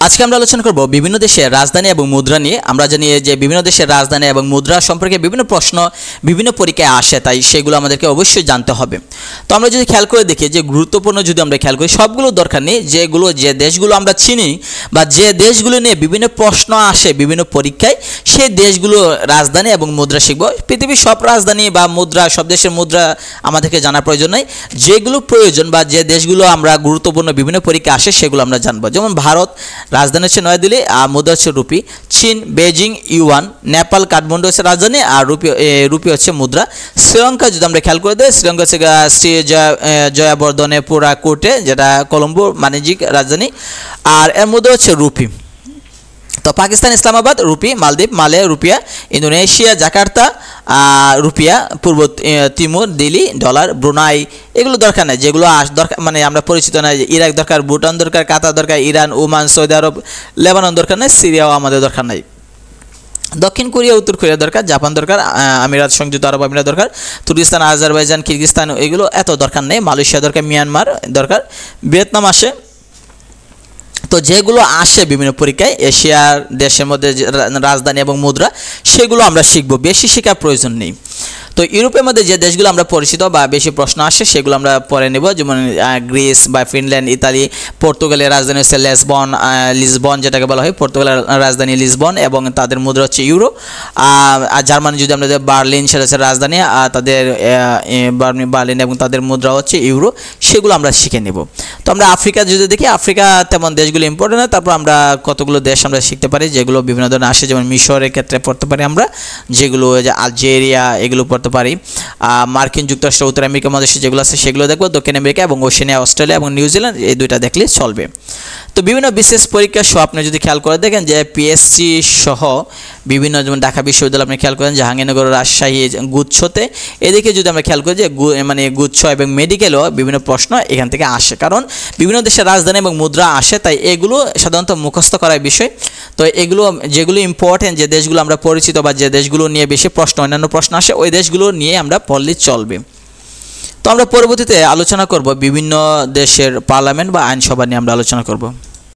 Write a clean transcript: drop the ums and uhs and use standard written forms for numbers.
আজকে আমরা আলোচনা করব বিভিন্ন দেশের রাজধানী এবং মুদ্রা নিয়ে। আমরা জানি যে বিভিন্ন দেশের রাজধানী এবং মুদ্রা সম্পর্কে বিভিন্ন প্রশ্ন বিভিন্ন পরীক্ষায় আসে, তাই সেগুলো আমাদেরকে অবশ্যই জানতে হবে। তো আমরা যদি খেয়াল করে দেখি যে গুরুত্বপূর্ণ যদি আমরা খেয়াল করি, সবগুলো দরকার নেই, যে দেশগুলো আমরা চিনি বা যে দেশগুলো নিয়ে বিভিন্ন প্রশ্ন আসে বিভিন্ন পরীক্ষায়, সেই দেশগুলো রাজধানী এবং মুদ্রা শিখব। পৃথিবীর সব রাজধানী বা মুদ্রা, সব দেশের মুদ্রা আমাদেরকে জানার প্রয়োজন নেই। যেগুলো প্রয়োজন বা যে দেশগুলো আমরা গুরুত্বপূর্ণ বিভিন্ন পরীক্ষা আসে সেগুলো আমরা জানবো। যেমন ভারত, রাজধানী হচ্ছে নয়াদিল্লি, আর মুদ্রা হচ্ছে রুপি। চীন বেজিং ইউয়ান। নেপাল কাঠমান্ডু হচ্ছে রাজধানী, আর রুপি হচ্ছে মুদ্রা। শ্রীলঙ্কা যদি আমরা খেয়াল করে দিই, শ্রীলঙ্কা হচ্ছে শ্রী জয়াবর্ধনে পুরা কোটে, যেটা কলম্বো বাণিজ্যিক রাজধানী, আর এর মুদ্রা হচ্ছে রুপি। তো পাকিস্তান ইসলামাবাদ রুপি, মালদ্বীপ মালে রুপিয়া, ইন্দোনেশিয়া জাকার্তা রুপিয়া, পূর্ব তিমুর দিল্লি ডলার, ব্রুনাই এগুলো দরকার নেই, যেগুলো দরকার মানে আমরা পরিচিত না। ইরাক দরকার, ভুটান দরকার, কাতার দরকার, ইরান, ওমান, সৌদি আরব, লেবানন দরকার নেই, সিরিয়াও আমাদের দরকার নাই। দক্ষিণ কোরিয়া, উত্তর কোরিয়া দরকার, জাপান দরকার, আমিরাত সংযুক্ত আরব আমিরাত দরকার, তুর্কিস্তান, আজারবাইজান, কিরগিজস্তান এগুলো এত দরকার নেই। মালয়েশিয়া দরকার, মিয়ানমার দরকার, ভিয়েতনাম আসে। তো যেগুলো আসে বিভিন্ন পরীক্ষায় এশিয়ার দেশের মধ্যে রাজধানী এবং মুদ্রা, সেগুলো আমরা শিখব, বেশি শেখার প্রয়োজন নেই। তো ইউরোপের মধ্যে যে দেশগুলো আমরা পরিচিত বা বেশি প্রশ্ন আসে সেগুলো আমরা পরে নেব, যেমন গ্রিস বা ফিনল্যান্ড, ইতালি। পর্তুগালের রাজধানী হচ্ছে লিসবন যেটাকে বলা হয়, পর্তুগালের রাজধানী লিসবন এবং তাদের মুদ্রা হচ্ছে ইউরো। আর জার্মানি যদি আমরা বার্লিন, সেটা হচ্ছে রাজধানী, আর তাদের বার্লিন এবং তাদের মুদ্রা হচ্ছে ইউরো, সেগুলো আমরা শিখে নেব। তো আমরা আফ্রিকা যদি দেখি, আফ্রিকা তেমন দেশগুলো ইম্পর্টেন্ট না। তারপর আমরা কতগুলো দেশ আমরা শিখতে পারি যেগুলো বিভিন্ন ধরনের আসে, যেমন মিশরের ক্ষেত্রে পড়তে পারি আমরা, যেগুলো যে আলজেরিয়া এগুলো পড়তে পারি। মার্কিন যুক্তরাষ্ট্র, উত্তর আমেরিকা মহাদেশে যেগুলো আছে সেগুলো দেখবো। দক্ষিণ আমেরিকা এবং ওশেনিয়া, অস্ট্রেলিয়া এবং নিউজিল্যান্ড, এই দুইটা দেখলে চলবে। তো বিভিন্ন বিশেষ পরীক্ষা সহ আপনি যদি খেয়াল করে দেখেন যে পিএসসি সহ বিভিন্ন, যেমন ঢাকা বিশ্ববিদ্যালয় আপনি খেয়াল করেন, জাহাঙ্গীরনগর, রাজশাহী, গুচ্ছতে এদিকে যদি আমরা খেয়াল করি যে মানে গুচ্ছ এবং মেডিকেলও বিভিন্ন প্রশ্ন এখান থেকে আসে, কারণ বিভিন্ন দেশের রাজধানী এবং মুদ্রা আসে, তাই এগুলো সাধারণত মুখস্থ করার বিষয়। তো এগুলো যেগুলো ইম্পর্টেন্ট, যে দেশগুলো আমরা পরিচিত বা যে দেশগুলো নিয়ে বেশি প্রশ্ন, অন্যান্য প্রশ্ন আসে, ওই দেশগুলো নিয়ে আমরা পড়লে চলবে। তো আমরা পরবর্তীতে আলোচনা করব বিভিন্ন দেশের পার্লামেন্ট বা আইনসভা নিয়ে আমরা আলোচনা করব।